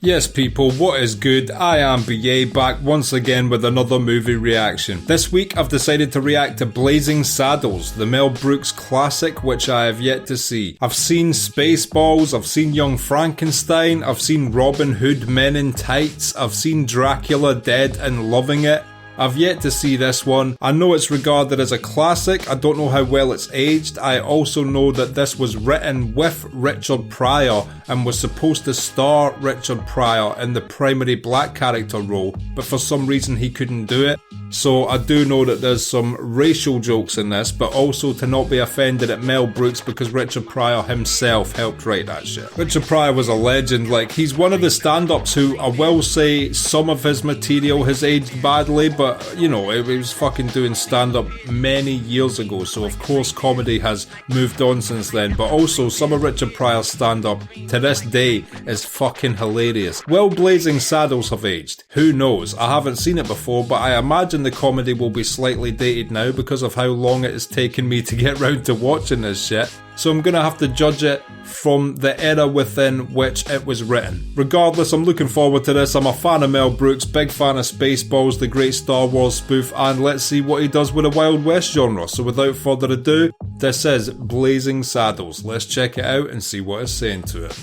Yes people, what is good? I am BA, back once again with another movie reaction. This week I've decided to react to Blazing Saddles, the Mel Brooks classic which I have yet to see. I've seen Spaceballs, I've seen Young Frankenstein, I've seen Robin Hood Men in Tights, I've seen Dracula Dead and loving it. I've yet to see this one. I know it's regarded as a classic, I don't know how well it's aged. I also know that this was written with Richard Pryor and was supposed to star Richard Pryor in the primary black character role, but for some reason he couldn't do it. So I do know that there's some racial jokes in this, but also to not be offended at Mel Brooks because Richard Pryor himself helped write that shit. Richard Pryor was a legend, like he's one of the stand-ups who I will say some of his material has aged badly, but you know, he was fucking doing stand-up many years ago, so of course comedy has moved on since then, but also some of Richard Pryor's stand-up to this day is fucking hilarious. Will Blazing Saddles have aged? Who knows? I haven't seen it before, but I imagine the comedy will be slightly dated now because of how long it has taken me to get round to watching this shit. So I'm gonna have to judge it from the era within which it was written. Regardless, I'm looking forward to this. I'm a fan of Mel Brooks, big fan of Spaceballs, the great Star Wars spoof, and let's see what he does with the Wild West genre. So without further ado, this is Blazing Saddles. Let's check it out and see what it's saying to it.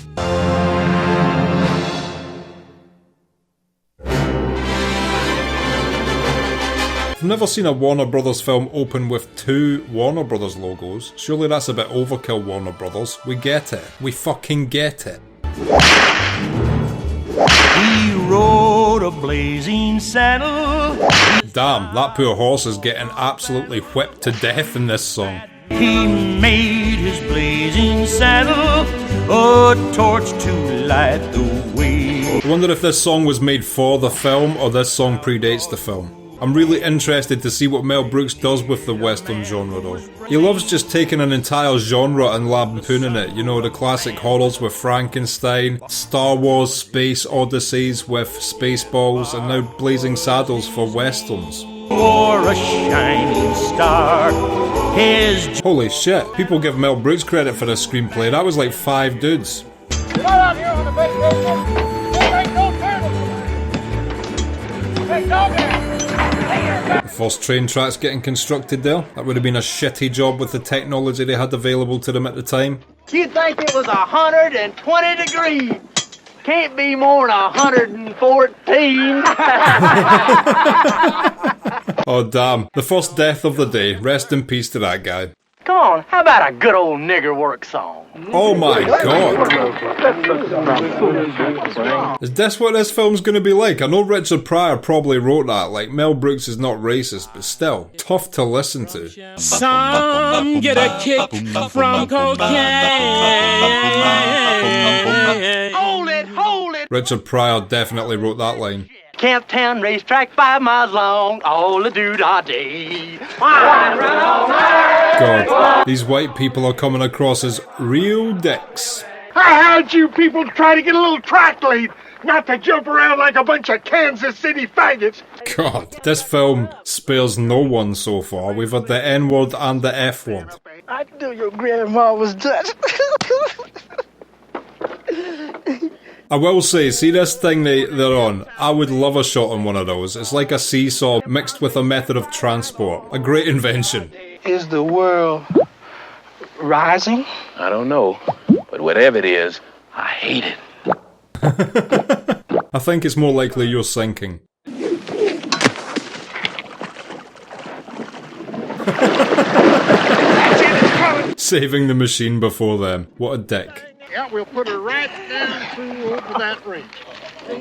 I've never seen a Warner Brothers film open with two Warner Brothers logos. Surely that's a bit overkill, Warner Brothers. We get it. We fucking get it. He rode a blazing saddle. Damn, that poor horse is getting absolutely whipped to death in this song. He made his blazing saddle a torch to light the way. I wonder if this song was made for the film or this song predates the film. I'm really interested to see what Mel Brooks does with the Western genre though. He loves just taking an entire genre and lampooning it, you know, the classic horrors with Frankenstein, Star Wars Space Odysseys with Spaceballs, and now Blazing Saddles for Westerns. Or a shining star. Holy shit, people give Mel Brooks credit for this screenplay, that was like 5 dudes. Come out here on the big business. There ain't no turtles. Hey, dog there. The first train tracks getting constructed there. That would have been a shitty job with the technology they had available to them at the time. You'd think it was 120 degrees. Can't be more than 114. Oh damn, the first death of the day. Rest in peace to that guy. Come on, how about a good old nigger work song? Oh my god. Is this what this film's gonna be like? I know Richard Pryor probably wrote that, like Mel Brooks is not racist, but still, tough to listen to. Some get a kick from cocaine. Hold it. Richard Pryor definitely wrote that line. Camptown racetrack 5 miles long, all the doo-dah-day. God, these white people are coming across as real dicks. I heard you people try to get a little track lead, not to jump around like a bunch of Kansas City faggots. God, this film spares no one so far. We've had the N-word and the F-word. I knew your grandma was Dutch. I will say, see this thing they're on? I would love a shot on one of those. It's like a seesaw mixed with a method of transport. A great invention. Is the world rising? I don't know, but whatever it is, I hate it. I think it's more likely you're sinking. Saving the machine before them. What a dick. Yeah, we'll put her right down through over that ridge.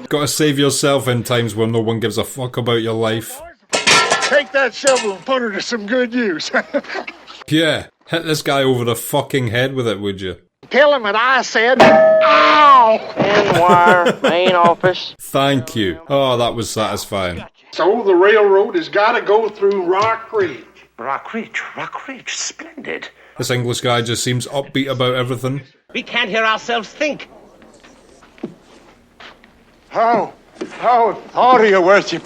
Gotta save yourself in times where no one gives a fuck about your life. Take that shovel and put her to some good use. Yeah, hit this guy over the fucking head with it, would you? Tell him that I said, ow! End wire, main office. Thank you. Oh, that was satisfying. So the railroad has got to go through Rock Ridge. Rock Ridge, splendid. This English guy just seems upbeat about everything. We can't hear ourselves think. How are your worship?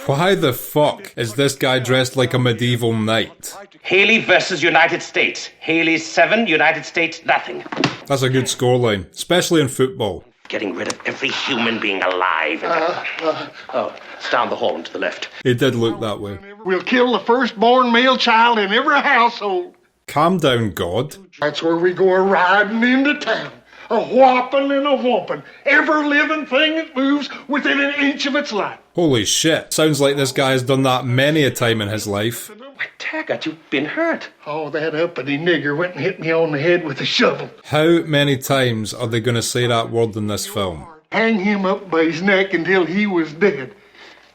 Why the fuck is this guy dressed like a medieval knight? Haley versus United States. Haley 7, United States nothing. That's a good scoreline, especially in football. Getting rid of every human being alive. It's down the hall and to the left. He did look that way. We'll kill the firstborn male child in every household. Calm down, God. That's where we go riding into town. A whopping and a whopping. Every living thing that moves within an inch of its life. Holy shit. Sounds like this guy has done that many a time in his life. Why, Taggart, you've been hurt. Oh, that uppity nigger went and hit me on the head with a shovel. How many times are they going to say that word in this film? Hang him up by his neck until he was dead.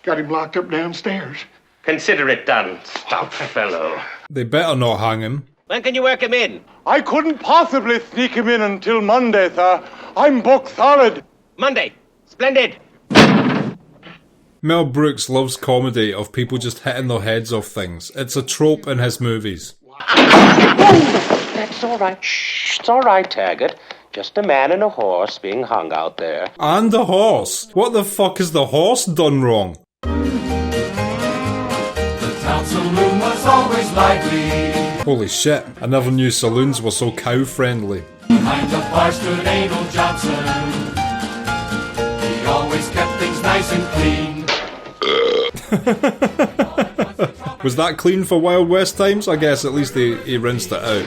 Got him locked up downstairs. Consider it done, stout fellow. They better not hang him. When can you work him in? I couldn't possibly sneak him in until Monday, sir. I'm booked solid. Monday. Splendid. Mel Brooks loves comedy of people just hitting their heads off things. It's a trope in his movies. That's all right. Shh, it's all right, Taggart. Just a man and a horse being hung out there. And a horse? What the fuck has the horse done wrong? The town saloon was always lively. Holy shit, I never knew saloons were so cow-friendly. Behind the bar stood Adol Johnson. He always kept things nice and clean. Was that clean for Wild West times? I guess at least he rinsed it out.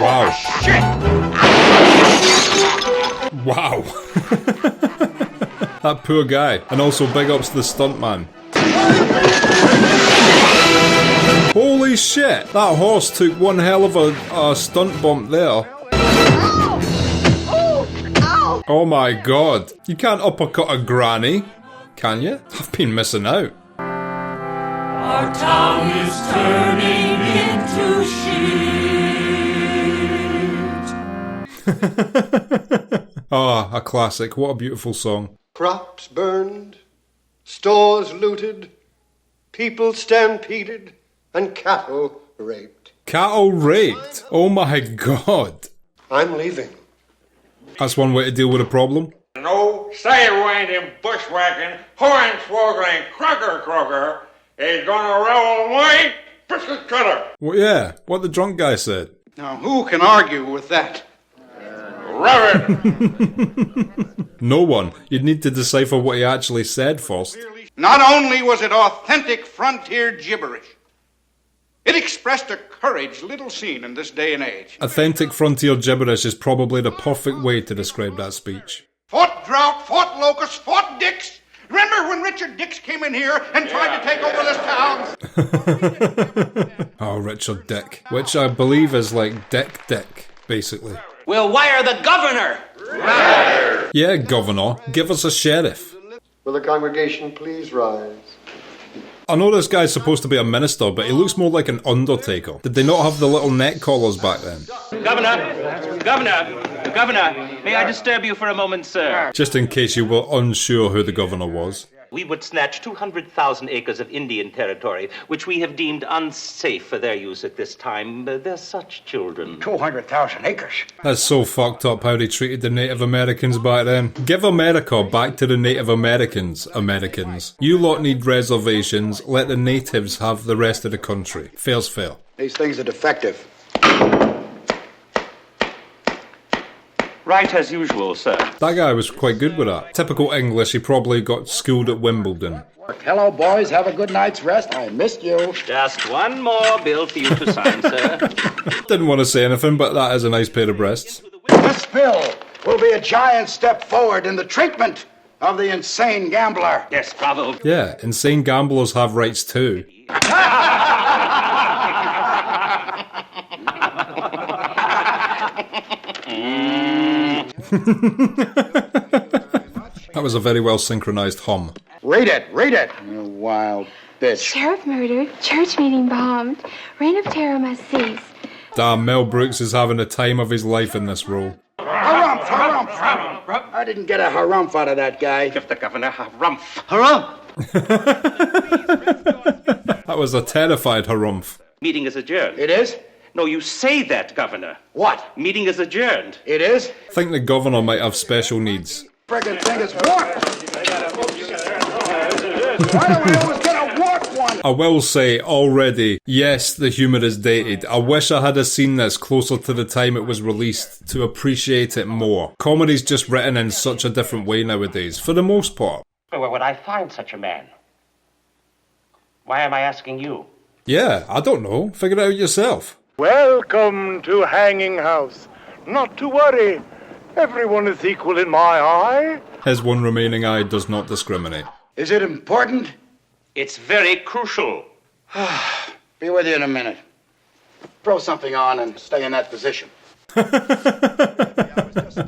Wow. Wow. That poor guy. And also big ups to the stuntman. Holy shit! That horse took one hell of a stunt bump there. Oh my god. You can't uppercut a granny, can you? I've been missing out. Our town is turning into shit. Ah, a classic. What a beautiful song. Crops burned, stores looted, people stampeded, and cattle raped. Cattle raped? Oh my god. I'm leaving. That's one way to deal with a problem. No sidewinding, bushwhacking, hornswoggling, crocker is gonna roll my biscuit cutter. Well, yeah, what the drunk guy said. Now, who can argue with that? No one. You'd need to decipher what he actually said first. Not only was it authentic frontier gibberish, it expressed a courage little seen in this day and age. Authentic frontier gibberish is probably the perfect way to describe that speech. Fought drought, fought locusts, fought dicks. Remember when Richard Dix came in here and tried to take over this town? Oh, Richard Dick. Which I believe is like Dick, basically. We'll wire the governor! Right. Yeah, governor. Give us a sheriff. Will the congregation please rise? I know this guy's supposed to be a minister, but he looks more like an undertaker. Did they not have the little neck collars back then? Governor, may I disturb you for a moment, sir? Just in case you were unsure who the governor was. We would snatch 200,000 acres of Indian territory, which we have deemed unsafe for their use at this time. They're such children. 200,000 acres? That's so fucked up how they treated the Native Americans back then. Give America back to the Native Americans. You lot need reservations, let the natives have the rest of the country. Fair's fair. These things are defective. Right as usual, sir. That guy was quite good with that. Typical English, he probably got schooled at Wimbledon. Hello, boys. Have a good night's rest. I missed you. Just one more bill for you to sign, sir. Didn't want to say anything, but that is a nice pair of breasts. This bill will be a giant step forward in the treatment of the insane gambler. Yes, bravo. Yeah, insane gamblers have rights too. That was a very well synchronized hum. Read it! You wild bitch. Sheriff murdered, church meeting bombed, reign of terror must cease. Damn, Mel Brooks is having the time of his life in this role. Harumph! I didn't get a harumph out of that guy. Give the governor harumph. Harumph! That was a terrified harumph. Meeting is adjourned. It is? No, you say that, Governor. What? Meeting is adjourned. It is? I think the governor might have special needs. Friggin' thing is warped! Why do we always get a warped one? I will say already, yes, the humour is dated. I wish I had seen this closer to the time it was released to appreciate it more. Comedy's just written in such a different way nowadays, for the most part. Where would I find such a man? Why am I asking you? Yeah, I don't know. Figure it out yourself. Welcome to Hanging House. Not to worry. Everyone is equal in my eye. His one remaining eye does not discriminate. Is it important? It's very crucial. Be with you in a minute. Throw something on and stay in that position.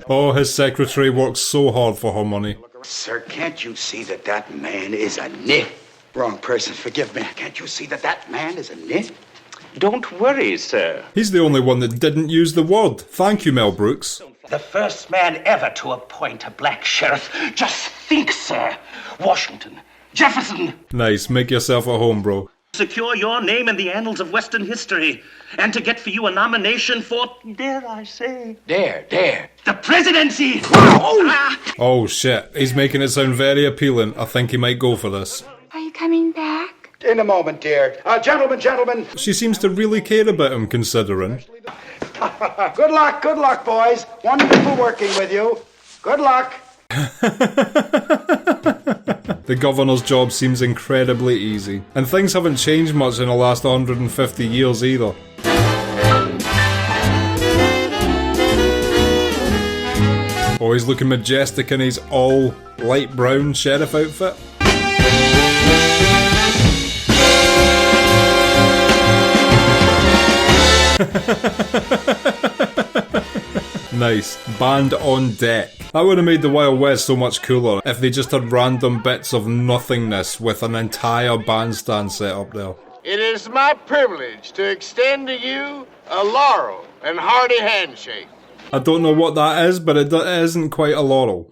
Oh, his secretary works so hard for her money. Sir, can't you see that that man is a nit? Wrong person, forgive me. Can't you see that that man is a nit? Don't worry, sir. He's the only one that didn't use the word. Thank you, Mel Brooks. The first man ever to appoint a black sheriff. Just think, sir. Washington, Jefferson. Nice, make yourself at home, bro. Secure your name in the annals of Western history. And to get for you a nomination for, dare I say... Dare. The presidency! Oh shit, he's making it sound very appealing. I think he might go for this. Are you coming back? In a moment, dear. Gentlemen. She seems to really care about him, considering. Good luck, boys. Wonderful working with you. Good luck. The governor's job seems incredibly easy. And things haven't changed much in the last 150 years either. Oh, he's looking majestic in his all light brown sheriff outfit. Nice. Band on deck. That would have made the Wild West so much cooler if they just had random bits of nothingness with an entire bandstand set up there. It is my privilege to extend to you a laurel and hearty handshake. I don't know what that is, but it isn't quite a laurel.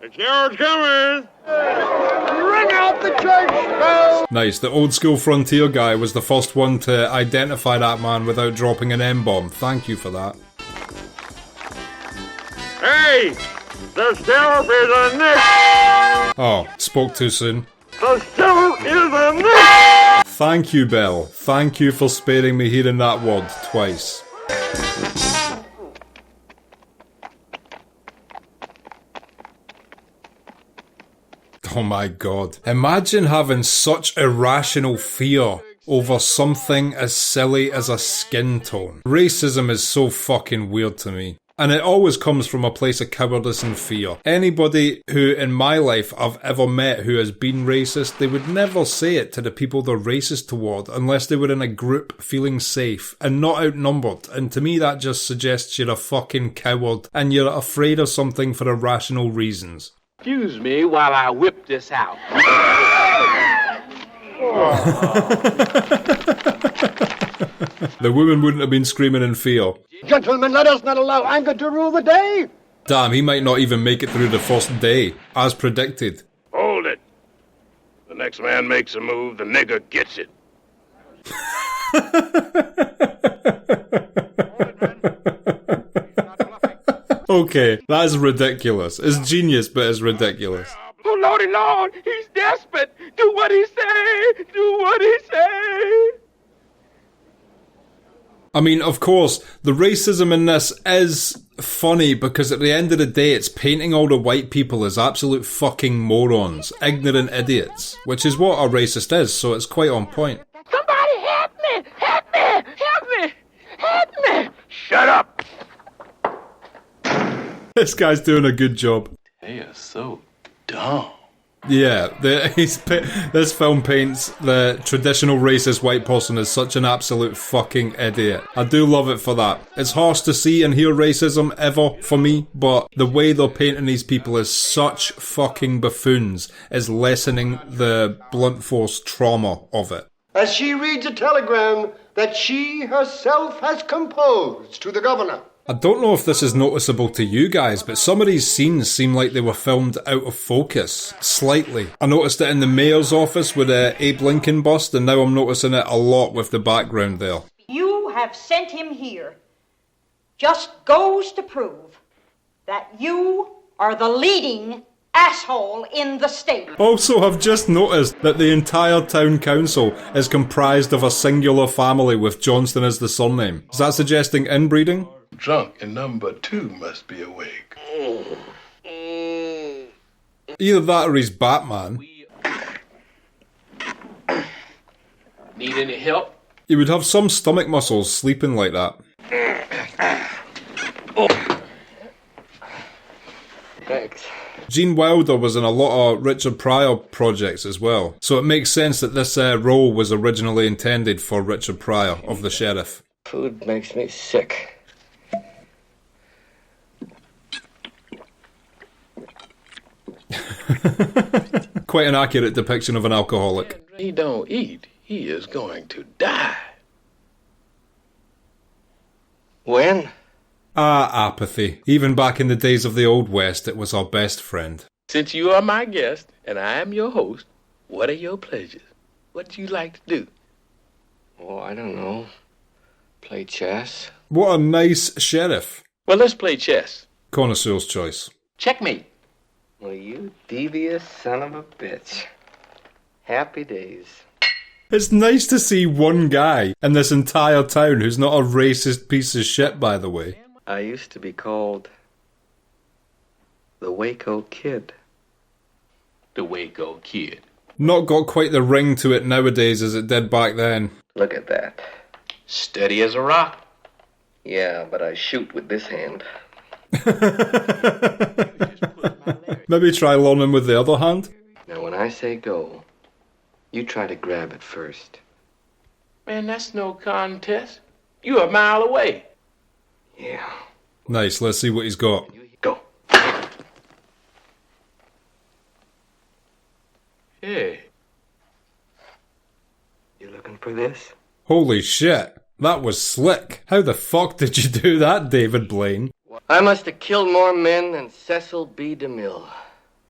The George coming! Ring out the church bell! Nice, the old school frontier guy was the first one to identify that man without dropping an M-bomb. Thank you for that. Hey! The sheriff is a nick! Oh, spoke too soon. The sheriff is a nick! Thank you, Belle. Thank you for sparing me hearing that word twice. Oh my god. Imagine having such irrational fear over something as silly as a skin tone. Racism is so fucking weird to me. And it always comes from a place of cowardice and fear. Anybody who in my life I've ever met who has been racist, they would never say it to the people they're racist toward unless they were in a group feeling safe and not outnumbered. And to me that just suggests you're a fucking coward and you're afraid of something for irrational reasons. Excuse me while I whip this out. The woman wouldn't have been screaming in fear. Gentlemen, let us not allow anger to rule the day. Damn, he might not even make it through the first day, as predicted. Hold it. The next man makes a move, the nigger gets it. Okay, that is ridiculous. It's genius, but it's ridiculous. Oh, Lordy Lord, he's desperate. Do what he say. Do what he say. I mean, of course, the racism in this is funny because at the end of the day, it's painting all the white people as absolute fucking morons, ignorant idiots, which is what a racist is, so it's quite on point. Somebody help me! Help me! Help me! Help me! Shut up! This guy's doing a good job. They are so dumb. Yeah, this film paints the traditional racist white person as such an absolute fucking idiot. I do love it for that. It's harsh to see and hear racism ever for me, but the way they're painting these people as such fucking buffoons is lessening the blunt force trauma of it. As she reads a telegram that she herself has composed to the governor. I don't know if this is noticeable to you guys, but some of these scenes seem like they were filmed out of focus, slightly. I noticed it in the mayor's office with the Abe Lincoln bust, and now I'm noticing it a lot with the background there. You have sent him here. Just goes to prove that you are the leading asshole in the state. Also, I've just noticed that the entire town council is comprised of a singular family with Johnston as the surname. Is that suggesting inbreeding? Drunk and number 2 must be awake. Either that or he's Batman. Need any help? He would have some stomach muscles sleeping like that. Thanks. Gene Wilder was in a lot of Richard Pryor projects as well, so it makes sense that this role was originally intended for Richard Pryor of the sheriff. Food makes me sick. Quite an accurate depiction of an alcoholic. He don't eat. He is going to die. When? Apathy. Even back in the days of the Old West, it was our best friend. Since you are my guest and I am your host, what are your pleasures? What do you like to do? Oh, I don't know. Play chess. What a nice sheriff. Well, let's play chess. Connoisseur's choice. Checkmate. Well, you devious son of a bitch. Happy days. It's nice to see one guy in this entire town who's not a racist piece of shit, by the way. I used to be called the Waco Kid. The Waco Kid. Not got quite the ring to it nowadays as it did back then. Look at that. Steady as a rock. Yeah, but I shoot with this hand. Maybe try learning with the other hand? Now, when I say go, you try to grab it first. Man, that's no contest. You're a mile away. Yeah. Nice, let's see what he's got. Go. Hey. You looking for this? Holy shit, that was slick. How the fuck did you do that, David Blaine? I must have killed more men than Cecil B. DeMille.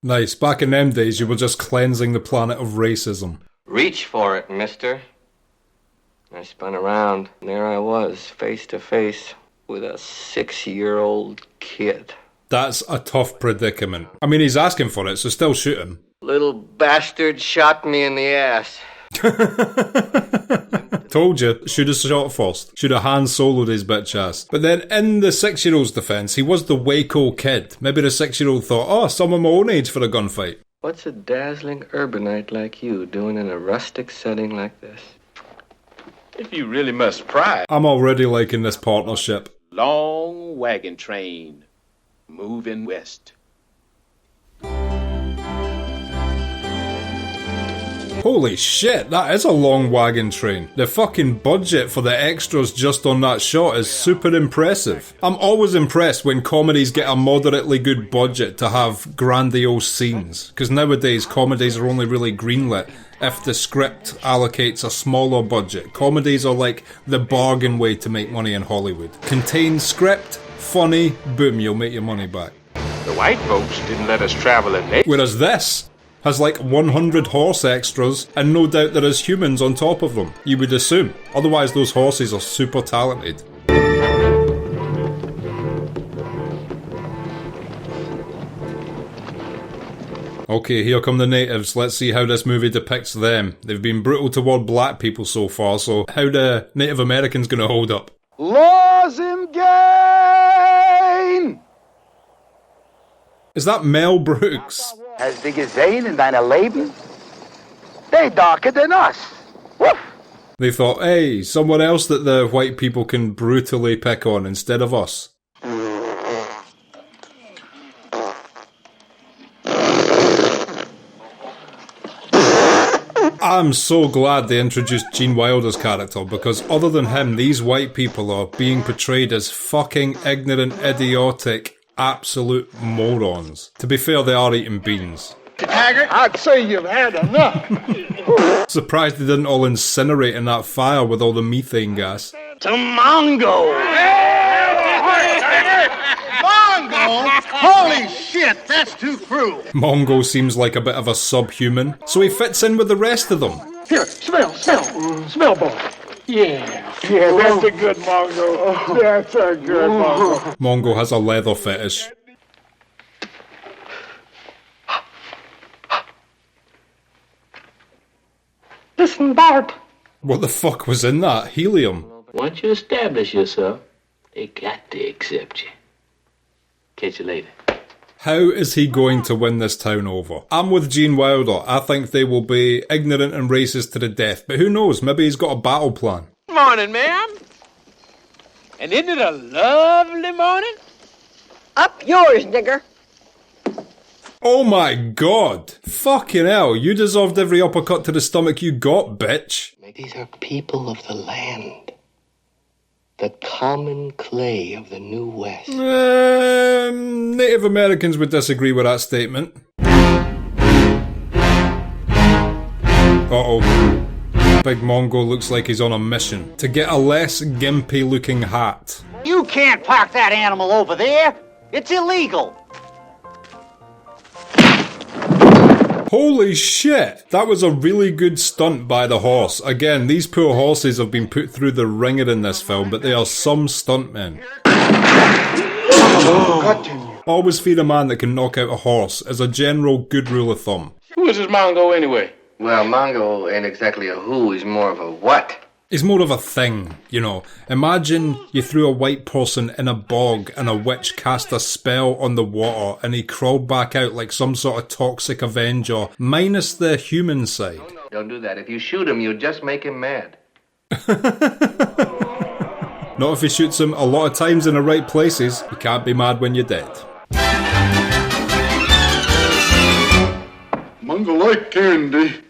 Nice, back in them days you were just cleansing the planet of racism. Reach for it, mister. I spun around, and there I was, face to face with a 6-year-old kid. That's a tough predicament. I mean, he's asking for it, so still shoot him. Little bastard shot me in the ass. Told you, should have shot first. Should have Han Soloed his bitch ass. But then, in the 6-year-old's defence, he was the Waco Kid. Maybe the 6-year-old thought, oh, someone my own age for a gunfight. What's a dazzling urbanite like you doing in a rustic setting like this? If you really must pry. I'm already liking this partnership. Long wagon train moving west. Holy shit, that is a long wagon train. The fucking budget for the extras just on that shot is super impressive. I'm always impressed when comedies get a moderately good budget to have grandiose scenes, because nowadays comedies are only really greenlit if the script allocates a smaller budget. Comedies are like the bargain way to make money in Hollywood. Contained script, funny, boom, you'll make your money back. The white folks didn't let us travel at night. Whereas this has like 100 horse extras, and no doubt there is humans on top of them, you would assume. Otherwise those horses are super talented. Okay, here come the natives. Let's see how this movie depicts them. They've been brutal toward black people so far, so how the Native Americans gonna hold up? Laws in gain! Is that Mel Brooks? As big as Zane and deine Leben? They darker than us. Woof! They thought, hey, someone else that the white people can brutally pick on instead of us. I'm so glad they introduced Gene Wilder's character, because other than him, these white people are being portrayed as fucking ignorant, idiotic, absolute morons. To be fair, they are eating beans. Taggart, I'd say you've had enough. Surprised they didn't all incinerate in that fire with all the methane gas. To Mongo! Mongo? Holy shit, that's too cruel. Mongo seems like a bit of a subhuman, so he fits in with the rest of them. Here, smell, boy. Yeah, that's a good Mongo. That's a good Mongo. Mongo has a leather fetish. Listen, Bart. What the fuck was in that? Helium? Once you establish yourself, they got to accept you. Catch you later. How is he going to win this town over? I'm with Gene Wilder. I think they will be ignorant and racist to the death, but who knows? Maybe he's got a battle plan. Morning, ma'am. And isn't it a lovely morning? Up yours, nigger. Oh my god! Fucking hell, you deserved every uppercut to the stomach you got, bitch. These are people of the land. The common clay of the New West. Native Americans would disagree with that statement. Uh-oh. Big Mongo looks like he's on a mission to get a less gimpy looking hat. You can't park that animal over there. It's illegal. Holy shit! That was a really good stunt by the horse. Again, these poor horses have been put through the ringer in this film, but they are some stuntmen. Always feed a man that can knock out a horse, as a general good rule of thumb. Who is this Mongo anyway? Well, Mongo ain't exactly a who, he's more of a what. He's more of a thing, you know. Imagine you threw a white person in a bog and a witch cast a spell on the water and he crawled back out like some sort of toxic Avenger, minus the human side. No, don't do that. If you shoot him, you just make him mad. Not if he shoots him a lot of times in the right places. You can't be mad when you're dead. Mungo like candy.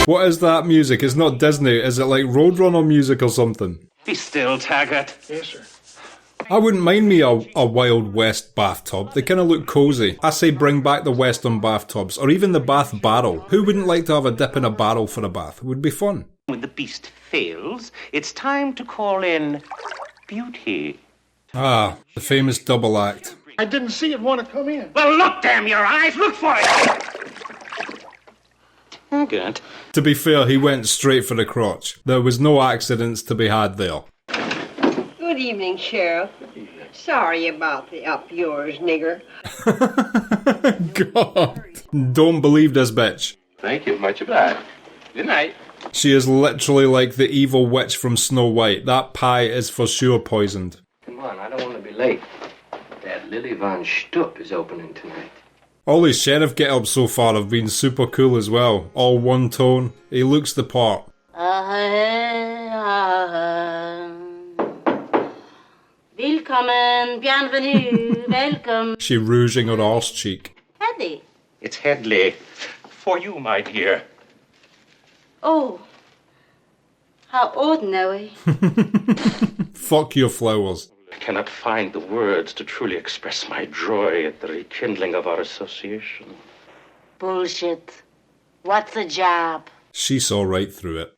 What is that music? It's not Disney. Is it like Roadrunner music or something? Be still, Taggart. Yes, sir. I wouldn't mind me a Wild West bathtub. They kind of look cosy. I say bring back the Western bathtubs, or even the bath barrel. Who wouldn't like to have a dip in a barrel for a bath? It would be fun. When the beast fails, it's time to call in Beauty. Ah, the famous double act. I didn't see it want to come in. Well, look, damn your eyes! Look for it! Taggart. To be fair, he went straight for the crotch. There was no accidents to be had there. Good evening, Sheriff. Sorry about the up yours, nigger. God. Don't believe this bitch. Thank you, much obliged. Good night. She is literally like the evil witch from Snow White. That pie is for sure poisoned. Come on, I don't want to be late. That Lily Von Stupp is opening tonight. All his sheriff get-ups so far have been super cool as well. All one tone. He looks the part. Willkommen, bienvenue, welcome. She rouging her arse cheek. Headley. It's Headley. For you, my dear. Oh, how ordinary. Fuck your flowers. I cannot find the words to truly express my joy at the rekindling of our association. Bullshit. What's the job? She saw right through it.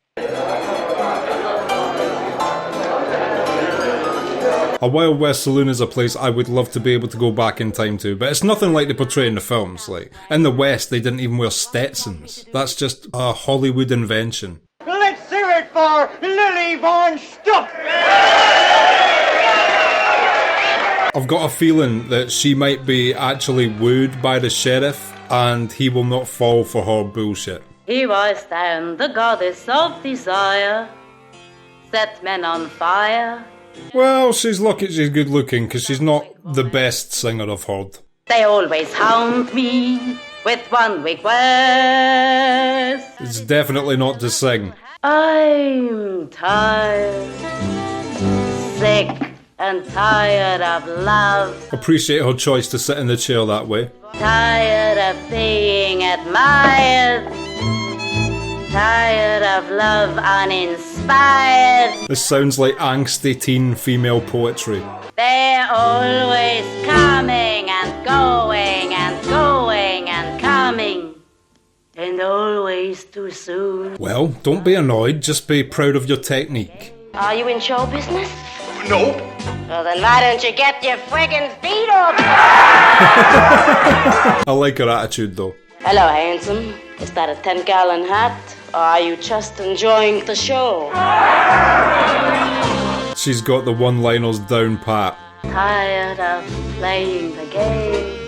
A Wild West saloon is a place I would love to be able to go back in time to, but it's nothing like they portray in the films. Like, in the West, they didn't even wear Stetsons. That's just a Hollywood invention. Let's hear it for Lily Von Stupp! I've got a feeling that she might be actually wooed by the sheriff, and he will not fall for her bullshit. Here I stand, the goddess of desire, set men on fire. Well, she's lucky she's good looking, because she's not the best singer I've heard. They always hound me with one request. It's definitely not to sing. I'm tired, sick and tired of love. Appreciate her choice to sit in the chair that way. Tired of being admired. Tired of love uninspired. This sounds like angsty teen female poetry. They're always coming and going and going and coming. And always too soon. Well, don't be annoyed, just be proud of your technique. Are you in show business? Nope. Well, then why don't you get your friggin' feet up? I like her attitude though. Hello, handsome. Is that a 10-gallon hat? Or are you just enjoying the show? She's got the one-liners down pat. Tired of playing the game.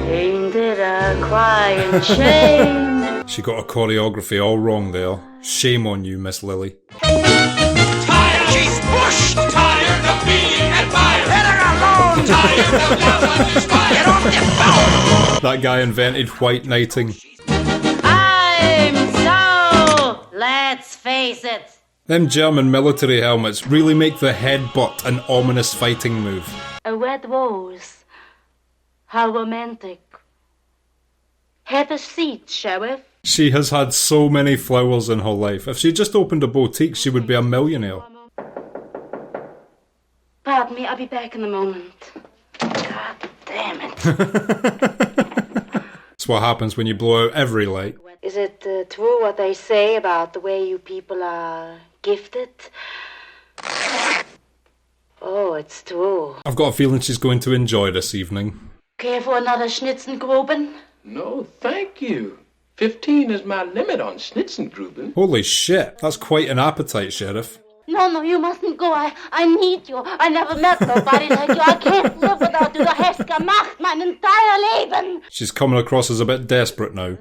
Ain't did I cry in shame? She got her choreography all wrong there. Shame on you, Miss Lily. Tired, she's pushed. Tired of being admired. Let her alone. Tired of love uninspired. Get off the phone. That guy invented white knighting. I'm so... Let's face it. Them German military helmets really make the headbutt an ominous fighting move. A wet rose. How romantic. Have a seat, Sheriff. She has had so many flowers in her life. If she just opened a boutique, she would be a millionaire. Pardon me, I'll be back in a moment. God damn it. That's what happens when you blow out every light. Is it true what they say about the way you people are gifted? Oh, it's true. I've got a feeling she's going to enjoy this evening. Care for another Schnitzengruben? No, thank you. 15 is my limit on Schnitzengruben. Holy shit, that's quite an appetite, Sheriff. No, you mustn't go. I need you. I never met nobody like you. I can't live without you. Du hast gemacht mein entire Leben. She's coming across as a bit desperate now.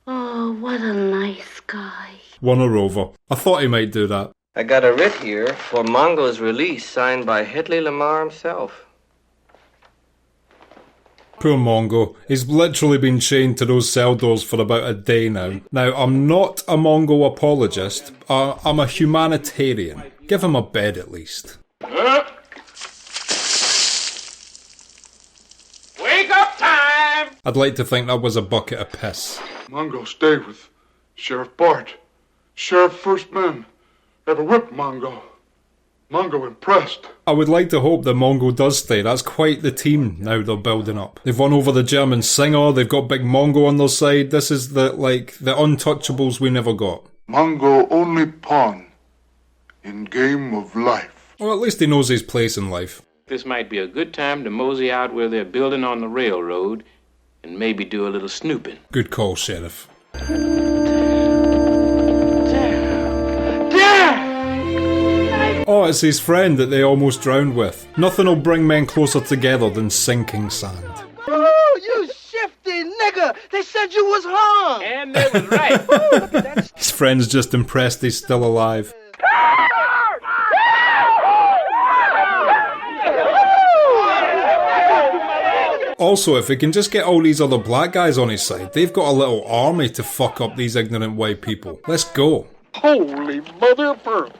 Oh, what a nice guy. Won her over. I thought he might do that. I got a writ here for Mongo's release signed by Hedley Lamar himself. Poor Mongo. He's literally been chained to those cell doors for about a day now. Now, I'm not a Mongo apologist. I'm a humanitarian. Give him a bed at least. Wake up time! I'd like to think that was a bucket of piss. Mongo stayed with Sheriff Bart. Sheriff First Men. Ever whipped Mongo. Mongo impressed. I would like to hope that Mongo does stay. That's quite the team now they're building up. They've won over the German singer, they've got Big Mongo on their side. This is the untouchables we never got. Mongo only pawn in game of life. Well, at least he knows his place in life. This might be a good time to mosey out where they're building on the railroad and maybe do a little snooping. Good call, Sheriff. Oh, it's his friend that they almost drowned with. Nothing will bring men closer together than sinking sand. Oh, you shifty nigger! They said you was hung! And they was right. Ooh, look at that. His friend's just impressed he's still alive. Also, if he can just get all these other black guys on his side, they've got a little army to fuck up these ignorant white people. Let's go. Holy mother of pearl.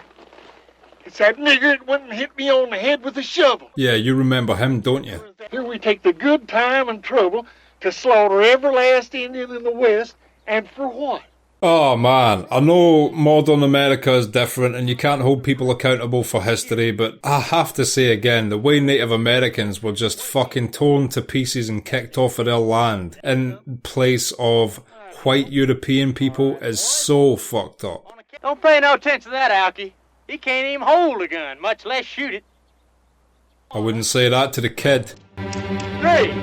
It's that nigger that went and hit me on the head with a shovel. Yeah, you remember him, don't you? Here we take the good time and trouble to slaughter every last Indian in the West, and for what? Oh man, I know modern America is different and you can't hold people accountable for history, but I have to say again, the way Native Americans were just fucking torn to pieces and kicked off of their land in place of white European people is so fucked up. Don't pay no attention to that, Alky. He can't even hold a gun, much less shoot it. I wouldn't say that to the kid. Hey!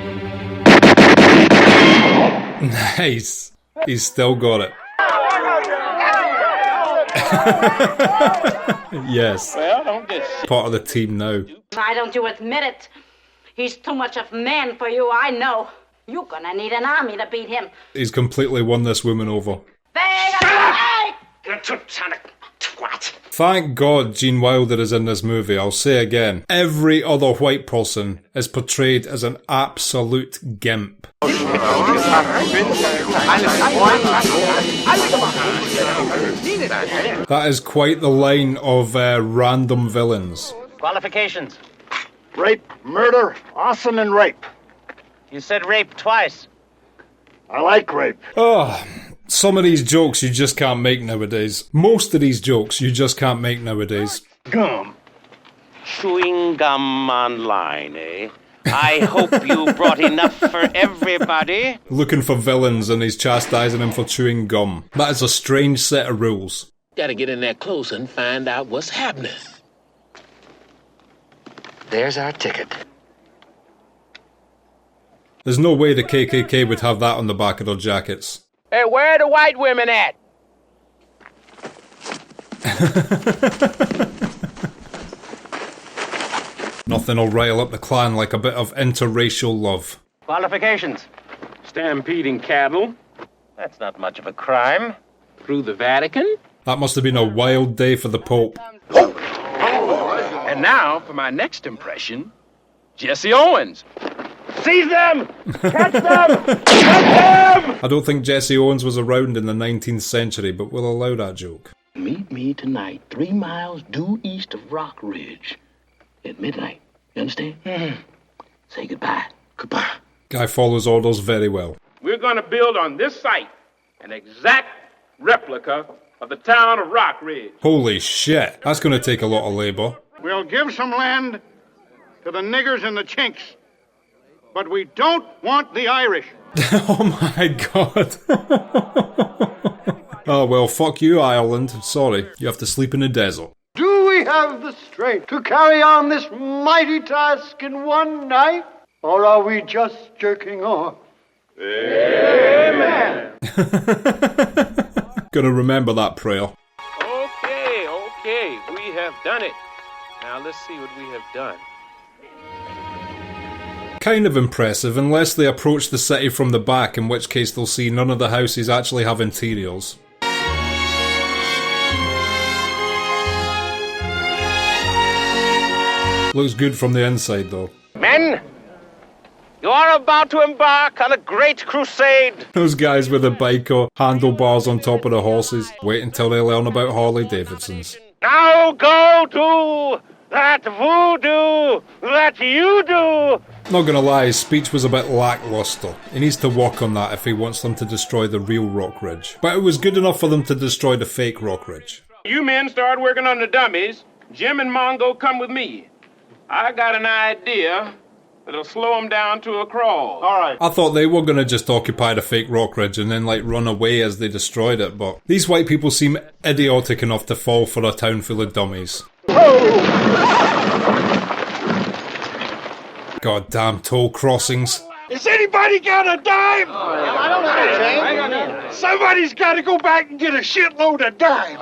Nice. He's still got it. Yes. Well, don't get part of the team now. Why don't you admit it? He's too much of a man for you, I know. You're gonna need an army to beat him. He's completely won this woman over. Thank God Gene Wilder is in this movie. I'll say again, every other white person is portrayed as an absolute gimp. That is quite the line of random villains. Qualifications. Rape, murder, arson, and rape. You said rape twice. I like rape. Oh, some of these jokes you just can't make nowadays. Most of these jokes you just can't make nowadays. Gum. Chewing gum online, eh? I hope you brought enough for everybody. Looking for villains and he's chastising him for chewing gum. That is a strange set of rules. Gotta get in there close and find out what's happening. There's our ticket. There's no way the KKK would have that on the back of their jackets. Hey, where are the white women at? Nothing will rile up the clan like a bit of interracial love. Qualifications. Stampeding cattle. That's not much of a crime. Through the Vatican. That must have been a wild day for the Pope. And now, for my next impression, Jesse Owens. Seize them! Catch them! Catch them! I don't think Jesse Owens was around in the 19th century, but we'll allow that joke. Meet me tonight, 3 miles due east of Rock Ridge. At midnight. You understand? Mm-hmm. Say goodbye. Goodbye. Guy follows orders very well. We're going to build on this site an exact replica of the town of Rock Ridge. Holy shit, that's going to take a lot of labour. We'll give some land to the niggers and the chinks, but we don't want the Irish. Oh my god. Oh well, fuck you, Ireland. Sorry, you have to sleep in the desert. Do we have the strength to carry on this mighty task in one night? Or are we just jerking off? Amen. Gonna remember that prayer. Okay, we have done it. Now let's see what we have done. Kind of impressive, unless they approach the city from the back, in which case they'll see none of the houses actually have interiors. Looks good from the inside though. Men, you are about to embark on a great crusade. Those guys with the bike or handlebars on top of the horses. Wait until they learn about Harley Davidsons. Now go do that voodoo that you do. Not gonna lie, his speech was a bit lackluster. He needs to work on that if he wants them to destroy the real Rock Ridge. But it was good enough for them to destroy the fake Rock Ridge. You men start working on the dummies. Jim and Mongo come with me. I got an idea that'll slow them down to a crawl. All right. I thought they were gonna just occupy the fake Rock Ridge and then run away as they destroyed it, but these white people seem idiotic enough to fall for a town full of dummies. Goddamn toll crossings. Has anybody got a dime? I don't have a change. Somebody's got to go back and get a shitload of dimes.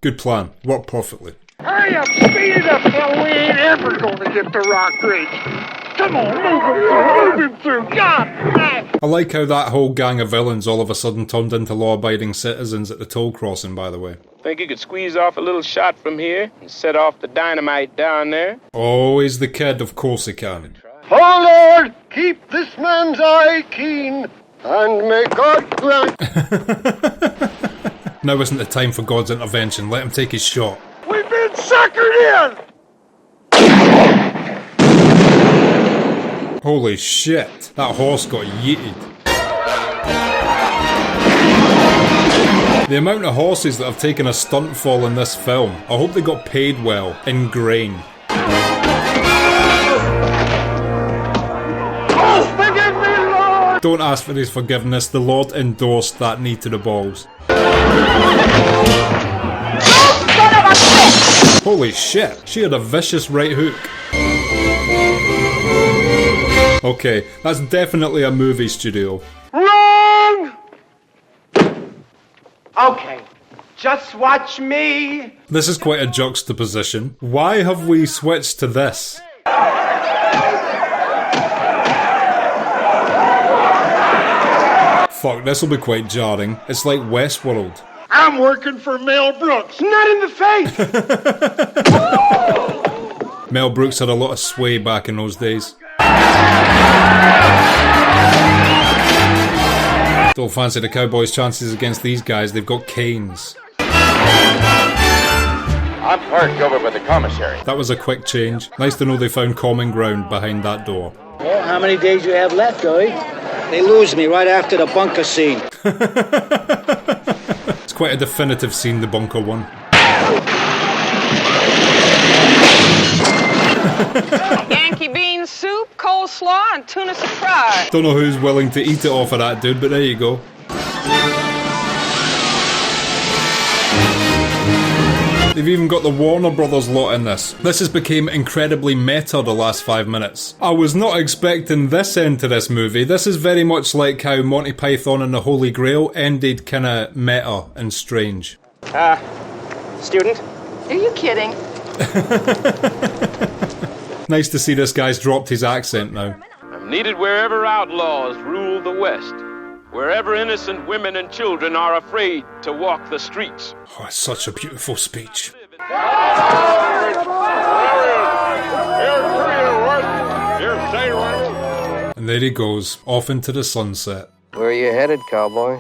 Good plan. Worked perfectly. Hurry up, speed it up, or we ain't ever going to get to Rock Ridge. Come on, move him through. God, I like how that whole gang of villains all of a sudden turned into law-abiding citizens at the toll crossing, by the way. Think you could squeeze off a little shot from here and set off the dynamite down there? Oh, he's the kid, of course he can. Oh Lord, keep this man's eye keen, and may God grant... Now isn't the time for God's intervention. Let him take his shot. we've been suckered in. Holy shit, that horse got yeeted. The amount of horses that have taken a stunt fall in this film, I hope they got paid well, in grain. Oh, forgive me, Lord. Don't ask for his forgiveness, the Lord endorsed that knee to the balls. Holy shit, she had a vicious right hook. Okay, that's definitely a movie studio. Wrong! Okay, just watch me. This is quite a juxtaposition. Why have we switched to this? Fuck, this will be quite jarring. It's like Westworld. I'm working for Mel Brooks. Not in the face. Mel Brooks had a lot of sway back in those days. Don't fancy the Cowboys' chances against these guys, they've got canes. I'm parked over by the commissary. That was a quick change. Nice to know they found common ground behind that door. Well, how many days you have left, Joey? They lose me right after the bunker scene. It's quite a definitive scene, the bunker one. Yankee bean soup, coleslaw, and tuna surprise. Don't know who's willing to eat it off of that dude, but there you go. They've even got the Warner Brothers lot in this. This has become incredibly meta the last 5 minutes. I was not expecting this end to this movie. This is very much like how Monty Python and the Holy Grail ended kinda meta and strange. Student? Are you kidding? Nice to see this guy's dropped his accent now. I'm needed wherever outlaws rule the West, wherever innocent women and children are afraid to walk the streets. Oh, it's such a beautiful speech. And there he goes, off into the sunset. Where are you headed, cowboy?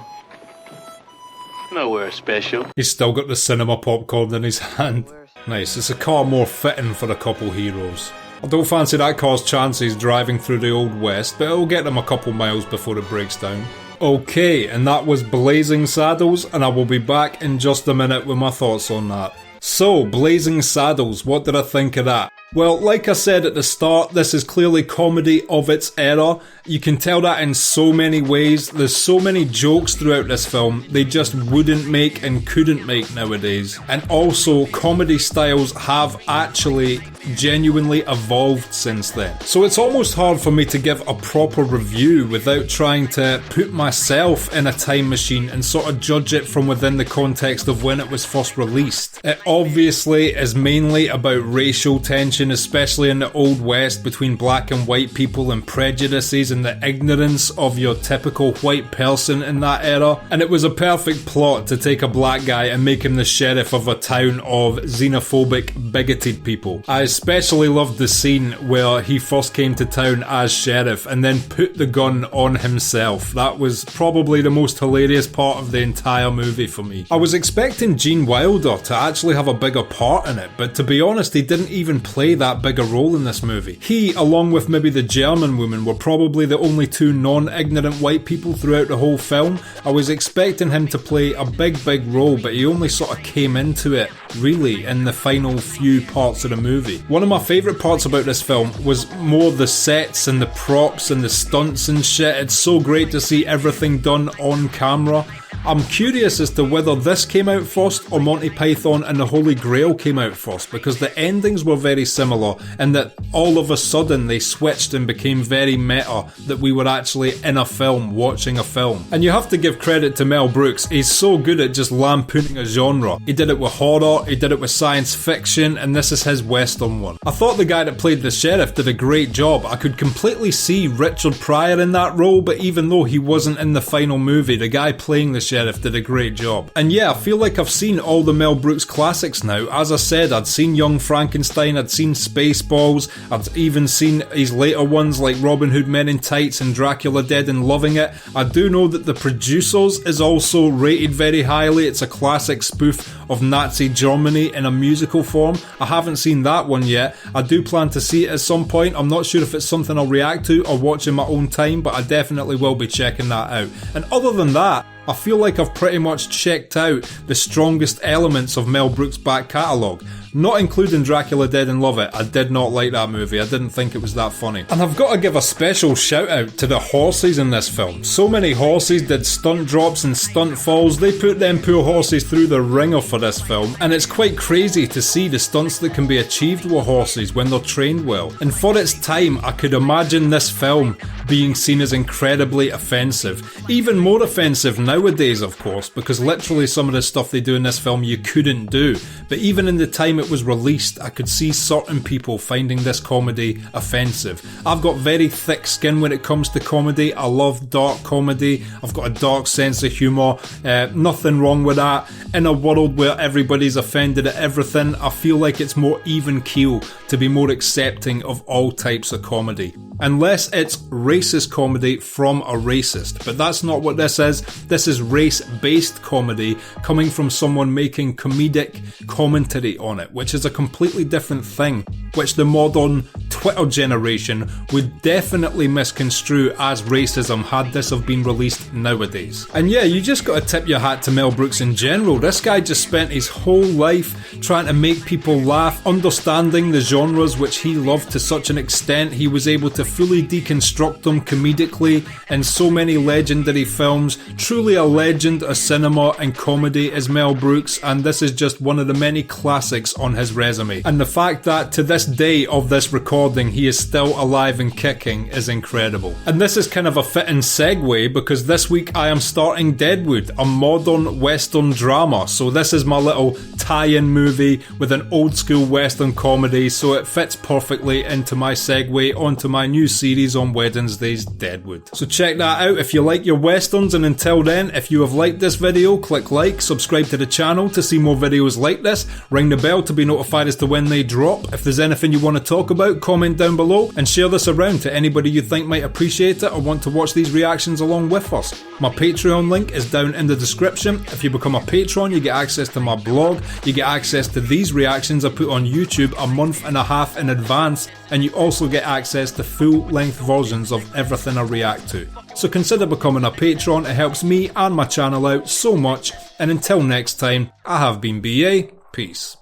Nowhere special. He's still got the cinema popcorn in his hand. Nice, it's a car more fitting for a couple heroes. I don't fancy that car's chances driving through the Old West, but it'll get them a couple miles before it breaks down. Okay, and that was Blazing Saddles, and I will be back in just a minute with my thoughts on that. So, Blazing Saddles, what did I think of that? Well, like I said at the start, this is clearly comedy of its era. You can tell that in so many ways. There's so many jokes throughout this film they just wouldn't make and couldn't make nowadays. And also, comedy styles have actually genuinely evolved since then. So it's almost hard for me to give a proper review without trying to put myself in a time machine and sort of judge it from within the context of when it was first released. It obviously is mainly about racial tension, especially in the Old West between black and white people and prejudices and the ignorance of your typical white person in that era. And it was a perfect plot to take a black guy and make him the sheriff of a town of xenophobic, bigoted people. I especially loved the scene where he first came to town as sheriff and then put the gun on himself. That was probably the most hilarious part of the entire movie for me. I was expecting Gene Wilder to actually have a bigger part in it, but to be honest, he didn't even play that big a role in this movie. He, along with maybe the German woman, were probably the only two non-ignorant white people throughout the whole film. I was expecting him to play a big role, but he only sort of came into it, really, in the final few parts of the movie. One of my favourite parts about this film was more the sets and the props and the stunts and shit. It's so great to see everything done on camera. I'm curious as to whether this came out first or Monty Python and the Holy Grail came out first, because the endings were very similar and that all of a sudden they switched and became very meta, that we were actually in a film, watching a film. And you have to give credit to Mel Brooks. He's so good at just lampooning a genre. He did it with horror, he did it with science fiction, and this is his western one. I thought the guy that played the sheriff did a great job. I could completely see Richard Pryor in that role, but even though he wasn't in the final movie, the guy playing the sheriff did a great job. And yeah, I feel like I've seen all the Mel Brooks classics now. As I said, I'd seen Young Frankenstein, I'd seen Spaceballs, I'd even seen his later ones like Robin Hood Men in Tights and Dracula Dead and loving it. I do know that The Producers is also rated very highly. It's a classic spoof of Nazi Germany in a musical form. I haven't seen that one yet. I do plan to see it at some point. I'm not sure if it's something I'll react to or watch in my own time, but I definitely will be checking that out. And other than that, I feel like I've pretty much checked out the strongest elements of Mel Brooks' back catalogue. Not including Dracula Dead and Love It. I did not like that movie. I didn't think it was that funny. And I've got to give a special shout out to the horses in this film. So many horses did stunt drops and stunt falls. They put them poor horses through the ringer for this film. And it's quite crazy to see the stunts that can be achieved with horses when they're trained well. And for its time, I could imagine this film being seen as incredibly offensive. Even more offensive nowadays, of course, because literally some of the stuff they do in this film you couldn't do. But even in the time it was released, I could see certain people finding this comedy offensive. I've got very thick skin when it comes to comedy. I love dark comedy. I've got a dark sense of humour. Nothing wrong with that. In a world where everybody's offended at everything, I feel like it's more even keel to be more accepting of all types of comedy. Unless it's racist comedy from a racist. But that's not what this is. This is race-based comedy coming from someone making comedic commentary on it, which is a completely different thing, which the modern Twitter generation would definitely misconstrue as racism had this have been released nowadays. And yeah, you just gotta tip your hat to Mel Brooks in general. This guy just spent his whole life trying to make people laugh, understanding the genres which he loved to such an extent he was able to fully deconstruct them comedically in so many legendary films. Truly a legend of cinema and comedy is Mel Brooks, and this is just one of the many classics on his resume. And the fact that to this day of this recording recording he is still alive and kicking is incredible. And this is kind of a fitting segue because this week I am starting Deadwood, a modern western drama. So this is my little tie-in movie with an old school western comedy, so it fits perfectly into my segue onto my new series on Wednesdays, Deadwood. So check that out if you like your westerns, and until then, if you have liked this video, click like, subscribe to the channel to see more videos like this, ring the bell to be notified as to when they drop. If there's anything you want to talk about, comment down below and share this around to anybody you think might appreciate it or want to watch these reactions along with us. My Patreon link is down in the description. If you become a patron, you get access to my blog, you get access to these reactions I put on YouTube a month and a half in advance, and you also get access to full-length versions of everything I react to. So consider becoming a patron, it helps me and my channel out so much, and until next time, I have been BA, peace.